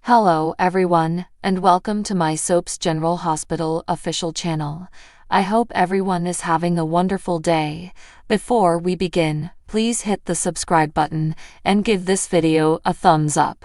Hello everyone, and welcome to my Soaps General Hospital official channel. I hope everyone is having a wonderful day. Before we begin, please hit the subscribe button and give this video a thumbs up.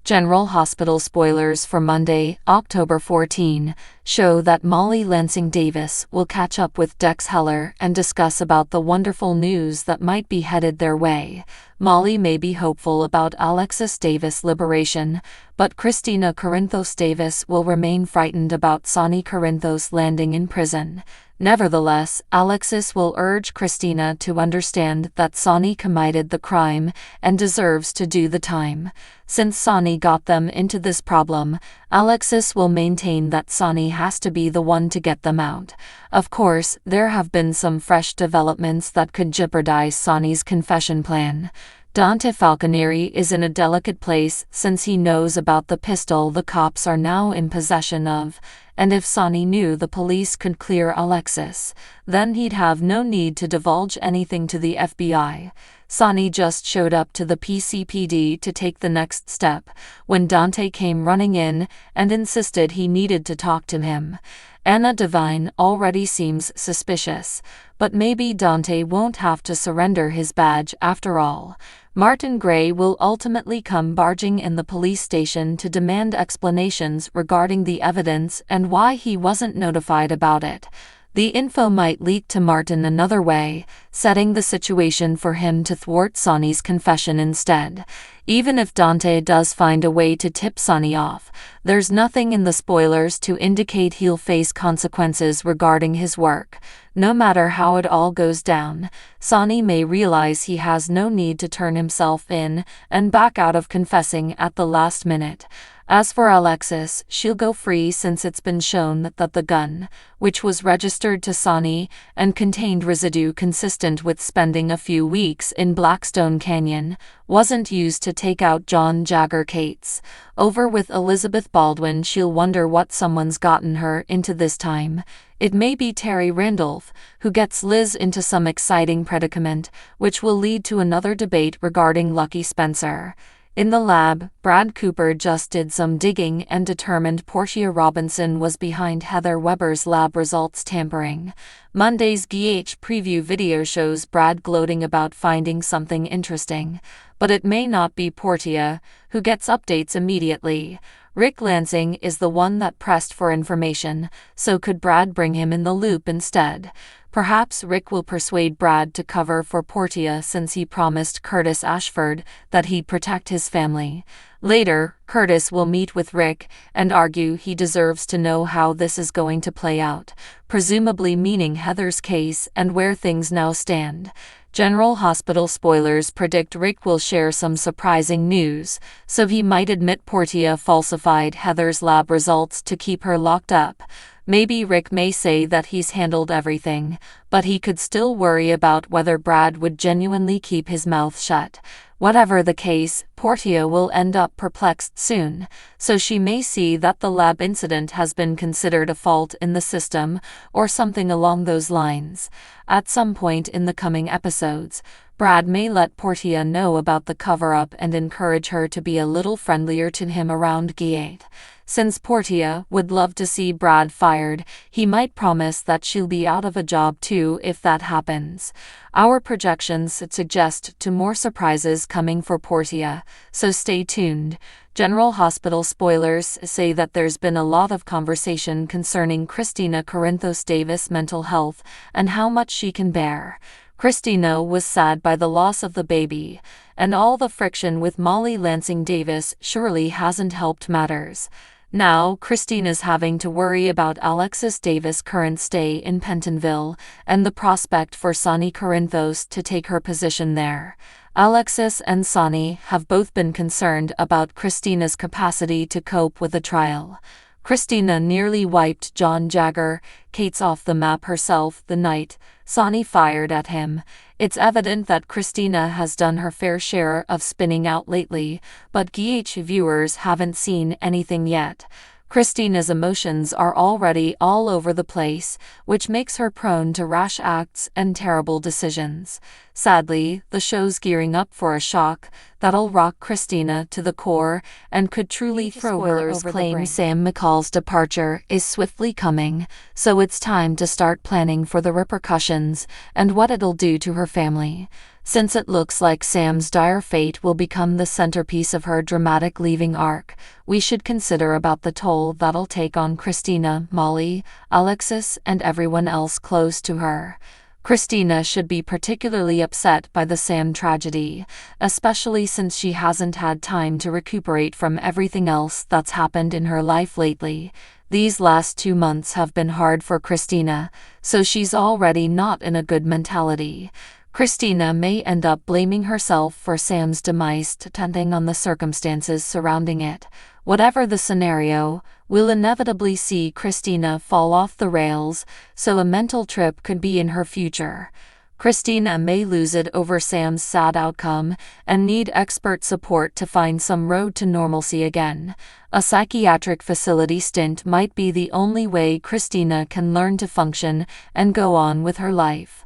General Hospital spoilers for Monday, October 14, show that Molly Lansing Davis will catch up with Dex Heller and discuss about the wonderful news that might be headed their way. Molly may be hopeful about Alexis Davis' liberation, but Christina Corinthos Davis will remain frightened about Sonny Corinthos landing in prison. Nevertheless, Alexis will urge Christina to understand that Sonny committed the crime and deserves to do the time. Since Sonny got them into this problem, Alexis will maintain that Sonny has to be the one to get them out. Of course, there have been some fresh developments that could jeopardize Sonny's confession plan. Dante Falconeri is in a delicate place since he knows about the pistol the cops are now in possession of, and if Sonny knew the police could clear Alexis, then he'd have no need to divulge anything to the FBI. Sonny just showed up to the PCPD to take the next step when Dante came running in and insisted he needed to talk to him. Anna Devine already seems suspicious, but maybe Dante won't have to surrender his badge after all. Martin Gray will ultimately come barging in the police station to demand explanations regarding the evidence and why he wasn't notified about it. The info might leak to Martin another way, setting the situation for him to thwart Sonny's confession instead. Even if Dante does find a way to tip Sonny off, there's nothing in the spoilers to indicate he'll face consequences regarding his work. No matter how it all goes down, Sonny may realize he has no need to turn himself in and back out of confessing at the last minute. As for Alexis, she'll go free since it's been shown that the gun, which was registered to Sonny and contained residue consistent with spending a few weeks in Blackstone Canyon, wasn't used to take out John Jagger Cates. Over with Elizabeth Baldwin, she'll wonder what someone's gotten her into this time. It may be Terry Randolph, who gets Liz into some exciting predicament, which will lead to another debate regarding Lucky Spencer. In the lab, Brad Cooper just did some digging and determined Portia Robinson was behind Heather Weber's lab results tampering. Monday's GH preview video shows Brad gloating about finding something interesting, but it may not be Portia, who gets updates immediately. Rick Lansing is the one that pressed for information, so could Brad bring him in the loop instead? Perhaps Rick will persuade Brad to cover for Portia since he promised Curtis Ashford that he'd protect his family. Later, Curtis will meet with Rick and argue he deserves to know how this is going to play out, presumably meaning Heather's case and where things now stand. General Hospital spoilers predict Rick will share some surprising news, so he might admit Portia falsified Heather's lab results to keep her locked up. Maybe Rick may say that he's handled everything, but he could still worry about whether Brad would genuinely keep his mouth shut. Whatever the case, Portia will end up perplexed soon, so she may see that the lab incident has been considered a fault in the system, or something along those lines. At some point in the coming episodes, Brad may let Portia know about the cover-up and encourage her to be a little friendlier to him around G8. Since Portia would love to see Brad fired, he might promise that she'll be out of a job too if that happens. Our projections suggest to more surprises coming for Portia, so stay tuned. General Hospital spoilers say that there's been a lot of conversation concerning Christina Corinthos Davis' mental health and how much she can bear. Christina was sad by the loss of the baby, and all the friction with Molly Lansing Davis surely hasn't helped matters. Now, Christina's having to worry about Alexis Davis' current stay in Pentonville and the prospect for Sonny Corinthos to take her position there. Alexis and Sonny have both been concerned about Christina's capacity to cope with the trial. Christina nearly wiped John Jagger Cates off the map herself the night Sonny fired at him. It's evident that Christina has done her fair share of spinning out lately, but GH viewers haven't seen anything yet. Christina's emotions are already all over the place, which makes her prone to rash acts and terrible decisions. Sadly, the show's gearing up for a shock that'll rock Christina to the core and could truly throw her over the brink. Sam McCall's departure is swiftly coming, so it's time to start planning for the repercussions and what it'll do to her family. Since it looks like Sam's dire fate will become the centerpiece of her dramatic leaving arc, we should consider about the toll that'll take on Christina, Molly, Alexis, and everyone else close to her. Christina should be particularly upset by the Sam tragedy, especially since she hasn't had time to recuperate from everything else that's happened in her life lately. These last 2 months have been hard for Christina, so she's already not in a good mentality. Christina may end up blaming herself for Sam's demise depending on the circumstances surrounding it. Whatever the scenario, we'll inevitably see Christina fall off the rails, so a mental trip could be in her future. Christina may lose it over Sam's sad outcome and need expert support to find some road to normalcy again. A psychiatric facility stint might be the only way Christina can learn to function and go on with her life.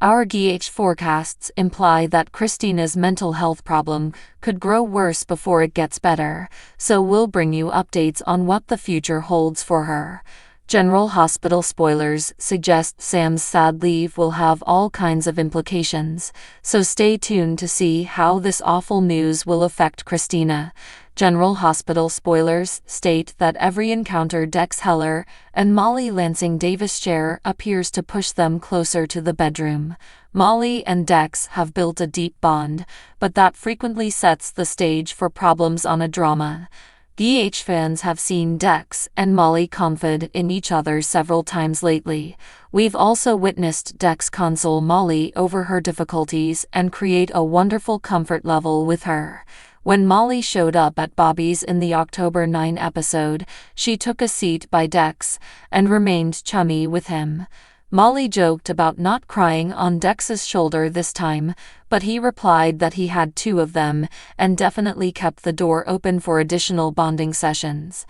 Our GH forecasts imply that Christina's mental health problem could grow worse before it gets better, so we'll bring you updates on what the future holds for her. General Hospital spoilers suggest Sam's sad leave will have all kinds of implications, so stay tuned to see how this awful news will affect Christina. General Hospital spoilers state that every encounter Dex Heller and Molly Lansing Davis share appears to push them closer to the bedroom. Molly and Dex have built a deep bond, but that frequently sets the stage for problems on a drama. GH fans have seen Dex and Molly confide in each other several times lately. We've also witnessed Dex console Molly over her difficulties and create a wonderful comfort level with her. When Molly showed up at Bobby's in the October 9 episode, she took a seat by Dex and remained chummy with him. Molly joked about not crying on Dex's shoulder this time, but he replied that he had 2 of them and definitely kept the door open for additional bonding sessions.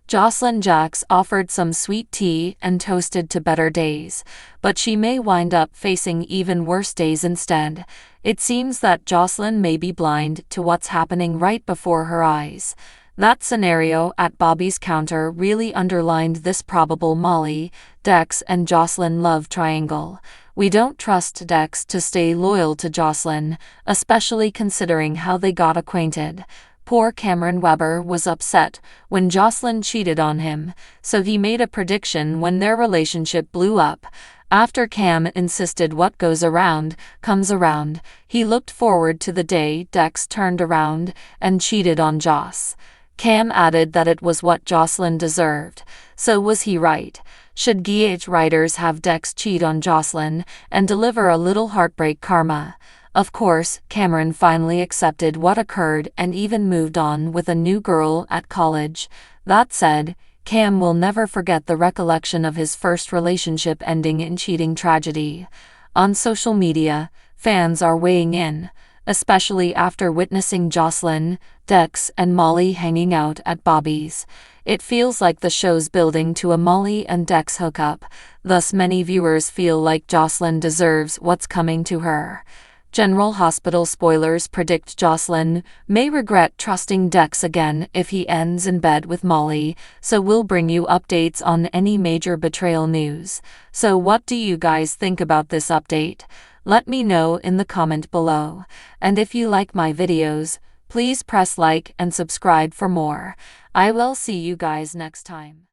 Jocelyn Jax offered some sweet tea and toasted to better days, but she may wind up facing even worse days instead. It seems that Jocelyn may be blind to what's happening right before her eyes. That scenario at Bobby's counter really underlined this probable Molly, Dex, and Jocelyn love triangle. We don't trust Dex to stay loyal to Jocelyn, especially considering how they got acquainted. Poor Cameron Weber was upset when Jocelyn cheated on him, so he made a prediction when their relationship blew up. After Cam insisted what goes around comes around, he looked forward to the day Dex turned around and cheated on Joss. Cam added that it was what Jocelyn deserved. So was he right? Should GH writers have Dex cheat on Jocelyn and deliver a little heartbreak karma? Of course, Cameron finally accepted what occurred and even moved on with a new girl at college. That said, Cam will never forget the recollection of his first relationship ending in cheating tragedy. On social media, fans are weighing in, especially after witnessing Jocelyn, Dex, and Molly hanging out at Bobby's. It feels like the show's building to a Molly and Dex hookup, thus many viewers feel like Jocelyn deserves what's coming to her. General Hospital spoilers predict Jocelyn may regret trusting Dex again if he ends in bed with Molly, so we'll bring you updates on any major betrayal news. So what do you guys think about this update? Let me know in the comment below. And if you like my videos, please press like and subscribe for more. I will see you guys next time.